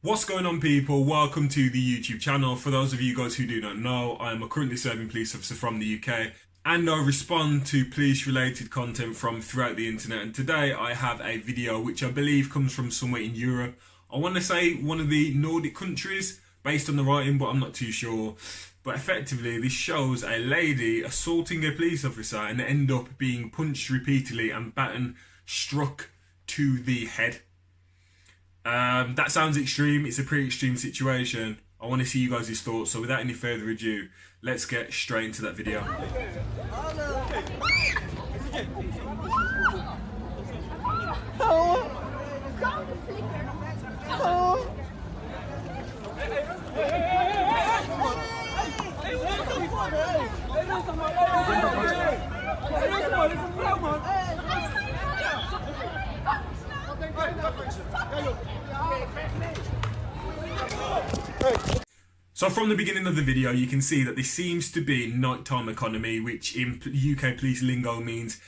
What's going on, people? Welcome to the YouTube channel. For those of you guys who do not know, I am a currently serving police officer from the UK and I respond to police related content from throughout the internet, and today I have a video which I believe comes from somewhere in Europe. I want to say one of the Nordic countries based on the writing, but I'm not too sure. But effectively this shows a lady assaulting a police officer and end up being punched repeatedly and baton struck to the head. That sounds extreme. It's a pretty extreme situation. I want to see you guys' thoughts. So without any further ado, let's get straight into that video. So from the beginning of the video, you can see that this seems to be nighttime economy, which in UK police lingo means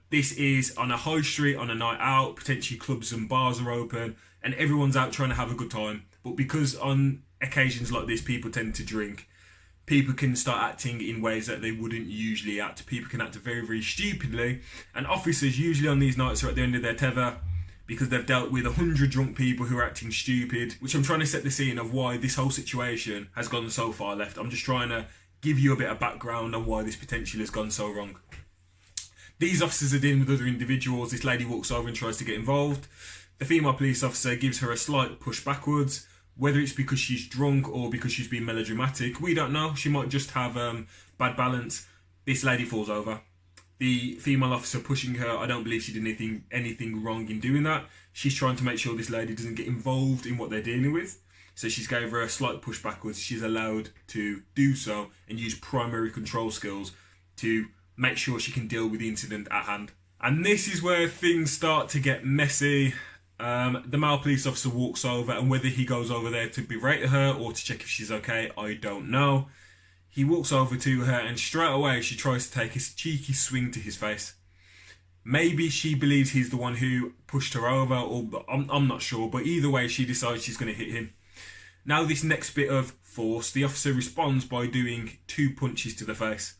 this is on a high street on a night out, potentially clubs and bars are open and everyone's out trying to have a good time. But because on occasions like this people tend to drink, people can start acting in ways that they wouldn't usually act. People can act very, very stupidly, and officers usually on these nights are at the end of their tether, because they've dealt with 100 drunk people who are acting stupid, which I'm trying to set the scene of why this whole situation has gone so far left. I'm just trying to give you a bit of background on why this potentially has gone so wrong. These officers are dealing with other individuals. This lady walks over and tries to get involved. The female police officer gives her a slight push backwards. Whether it's because she's drunk or because she's being melodramatic, we don't know. She might just have bad balance. This lady falls over. The female officer pushing her, I don't believe she did anything wrong in doing that. She's trying to make sure this lady doesn't get involved in what they're dealing with. So she's gave her a slight push backwards. She's allowed to do so and use primary control skills to make sure she can deal with the incident at hand. And this is where things start to get messy. The male police officer walks over, and whether he goes over there to berate her or to check if she's okay, I don't know. He walks over to her and straight away she tries to take a cheeky swing to his face. Maybe she believes he's the one who pushed her over, or I'm not sure, but either way she decides she's going to hit him. Now this next bit of force, the officer responds by doing 2 punches to the face.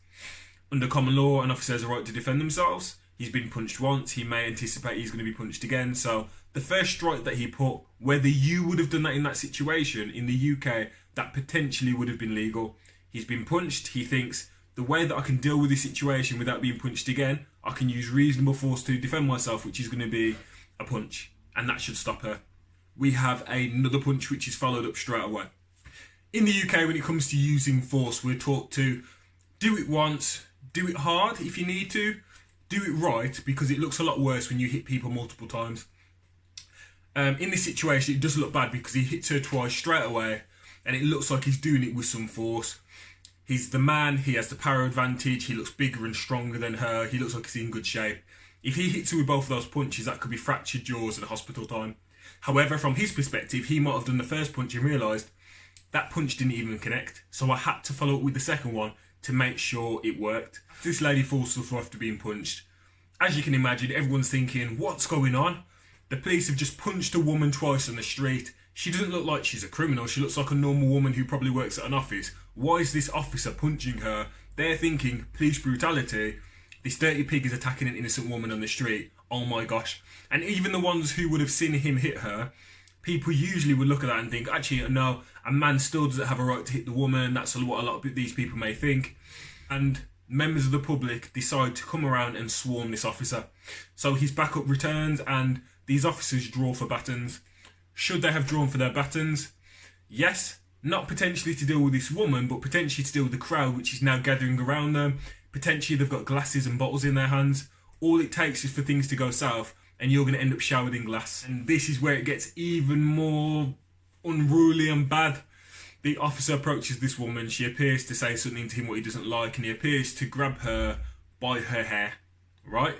Under common law, an officer has a right to defend themselves. He's been punched once, he may anticipate he's going to be punched again. So the first strike that he put, whether you would have done that in that situation, in the UK, that potentially would have been legal. He's been punched, he thinks, the way that I can deal with this situation without being punched again, I can use reasonable force to defend myself, which is going to be a punch. And that should stop her. We have another punch which is followed up straight away. In the UK, when it comes to using force, we're taught to do it once, do it hard if you need to, do it right, because it looks a lot worse when you hit people multiple times. In this situation, it does look bad because he hits her twice straight away, and it looks like he's doing it with some force. He's the man, he has the power advantage, he looks bigger and stronger than her, he looks like he's in good shape. If he hits her with both of those punches, that could be fractured jaws and hospital time. However, from his perspective, he might have done the first punch and realised that punch didn't even connect, so I had to follow up with the second one to make sure it worked. This lady falls to the floor after being punched. As you can imagine, everyone's thinking, what's going on? The police have just punched a woman twice on the street. She doesn't look like she's a criminal. She looks like a normal woman who probably works at an office. Why is this officer punching her? They're thinking police brutality. This dirty pig is attacking an innocent woman on the street. Oh my gosh. And even the ones who would have seen him hit her, people usually would look at that and think, actually, no, a man still doesn't have a right to hit the woman. That's what a lot of these people may think. And members of the public decide to come around and swarm this officer. So his backup returns and these officers draw for batons. Should they have drawn for their batons? Yes, not potentially to deal with this woman, but potentially to deal with the crowd which is now gathering around them. Potentially they've got glasses and bottles in their hands. All it takes is for things to go south and you're going to end up showered in glass. And this is where it gets even more unruly and bad. The officer approaches this woman. She appears to say something to him what he doesn't like, and he appears to grab her by her hair, right?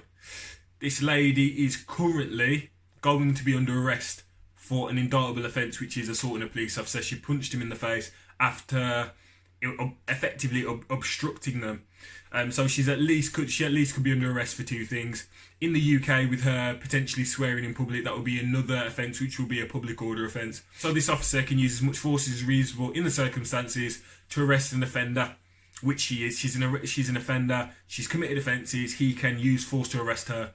This lady is currently going to be under arrest for an indictable offence, which is assaulting a police officer. She punched him in the face after effectively obstructing them. So she at least could be under arrest for two things. In the UK, with her potentially swearing in public, that would be another offence, which will be a public order offence. So this officer can use as much force as reasonable in the circumstances to arrest an offender, which she is. She's an offender. She's committed offences. He can use force to arrest her.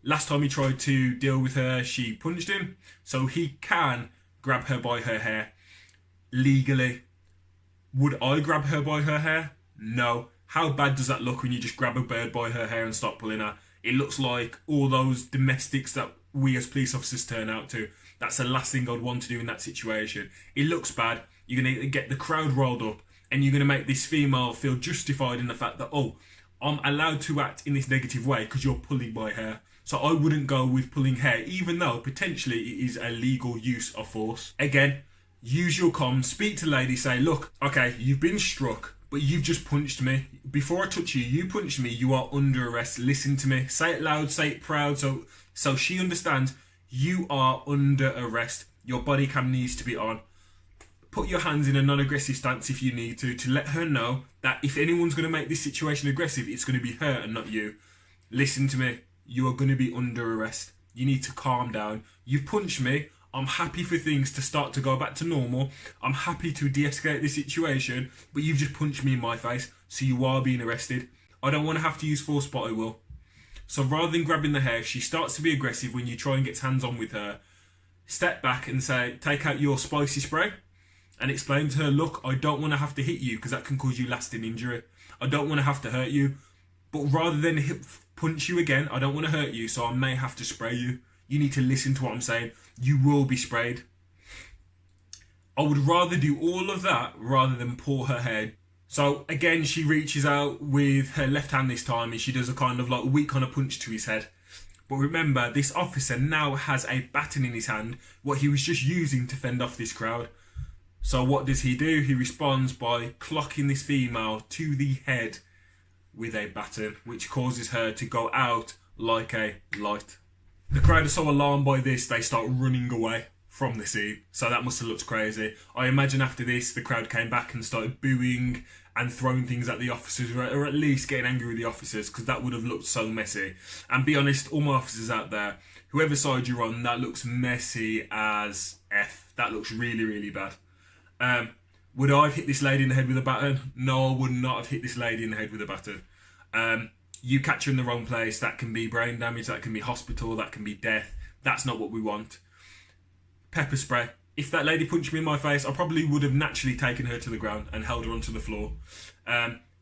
Last time he tried to deal with her, she punched him. So he can grab her by her hair legally. Would I grab her by her hair? No. How bad does that look when you just grab a bird by her hair and start pulling her? It looks like all those domestics that we as police officers turn out to. That's the last thing I'd want to do in that situation. It looks bad. You're going to get the crowd rolled up, and you're going to make this female feel justified in the fact that, oh, I'm allowed to act in this negative way because you're pulling my hair. So I wouldn't go with pulling hair, even though potentially it is a legal use of force. Again, use your comms, speak to the lady, say, look, okay, you've been struck, but you've just punched me. Before I touch you, you punched me, you are under arrest. Listen to me. Say it loud, say it proud, so she understands you are under arrest. Your body cam needs to be on. Put your hands in a non-aggressive stance if you need to let her know that if anyone's going to make this situation aggressive, it's going to be her and not you. Listen to me. You are going to be under arrest. You need to calm down. You punched me. I'm happy for things to start to go back to normal. I'm happy to de-escalate the situation, but you've just punched me in my face, so you are being arrested. I don't want to have to use force, but I will. So rather than grabbing the hair, if she starts to be aggressive when you try and get hands-on with her, step back and say, take out your spicy spray and explain to her, look, I don't want to have to hit you because that can cause you lasting injury. I don't want to have to hurt you, but rather than punch you again, I don't want to hurt you, so I may have to spray you. You need to listen to what I'm saying. You will be sprayed. I would rather do all of that rather than pull her hair. So again, she reaches out with her left hand this time, and she does a kind of like weak kind of punch to his head. But remember, this officer now has a baton in his hand, what he was just using to fend off this crowd. So what does he do? He responds by clocking this female to the head with a baton, which causes her to go out like a light. The crowd are so alarmed by this, they start running away from the scene. So that must have looked crazy. I imagine after this, the crowd came back and started booing and throwing things at the officers, or at least getting angry with the officers, because that would have looked so messy. And be honest, all my officers out there, whoever side you're on, that looks messy as F. That looks really, really bad. Would I have hit this lady in the head with a baton? No, I would not have hit this lady in the head with a baton. You catch her in the wrong place, that can be brain damage, that can be hospital, that can be death. That's not what we want. Pepper spray. If that lady punched me in my face, I probably would have naturally taken her to the ground and held her onto the floor.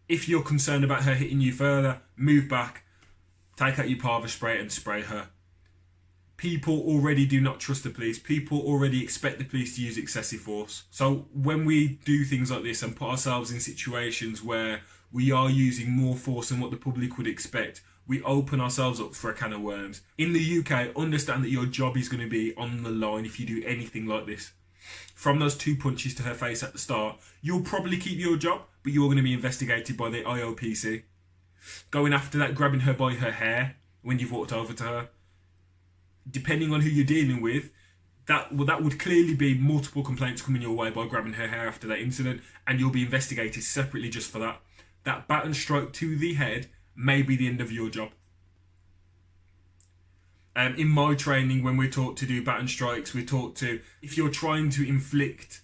If you're concerned about her hitting you further, move back, take out your parva spray and spray her. People already do not trust the police. People already expect the police to use excessive force. So when we do things like this and put ourselves in situations where we are using more force than what the public would expect, we open ourselves up for a can of worms. In the UK, understand that your job is going to be on the line if you do anything like this. From those 2 punches to her face at the start, you'll probably keep your job, but you're going to be investigated by the IOPC. Going after that, grabbing her by her hair when you've walked over to her, depending on who you're dealing with, that would clearly be multiple complaints coming your way by grabbing her hair after that incident, and you'll be investigated separately just for that. That baton strike to the head may be the end of your job. In my training, when we're taught to do baton strikes, we're taught to, if you're trying to inflict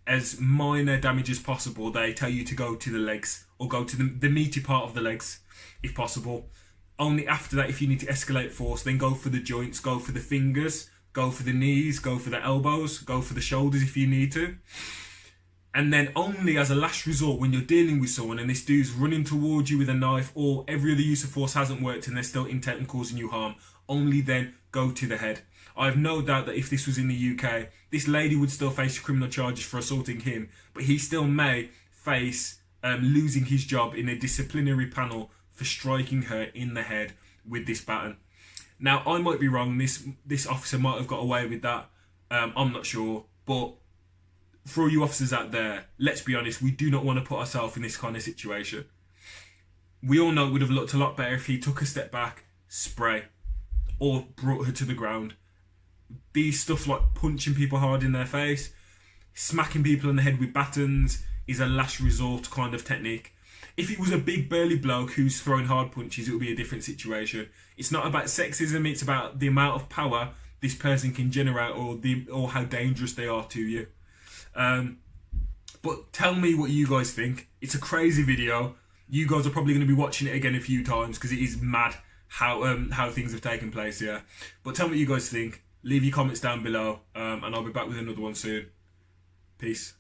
as minor damage as possible, they tell you to go to the legs, or go to the meaty part of the legs, if possible. Only after that, if you need to escalate force, then go for the joints, go for the fingers, go for the knees, go for the elbows, go for the shoulders if you need to. And then only as a last resort, when you're dealing with someone and this dude's running towards you with a knife, or every other use of force hasn't worked and they're still intent on causing you harm, only then go to the head. I have no doubt that if this was in the UK, this lady would still face criminal charges for assaulting him, but he still may face losing his job in a disciplinary panel for striking her in the head with this baton. Now, I might be wrong. This officer might have got away with that. I'm not sure. But for all you officers out there, let's be honest, we do not want to put ourselves in this kind of situation. We all know it would have looked a lot better if he took a step back, spray, or brought her to the ground. These stuff like punching people hard in their face, smacking people in the head with batons, is a last resort kind of technique. If it was a big burly bloke who's throwing hard punches, it would be a different situation. It's not about sexism, it's about the amount of power this person can generate, or how dangerous they are to you. But tell me what you guys think. It's a crazy video. You guys are probably going to be watching it again a few times because it is mad how things have taken place here. But tell me what you guys think. Leave your comments down below, and I'll be back with another one soon. Peace.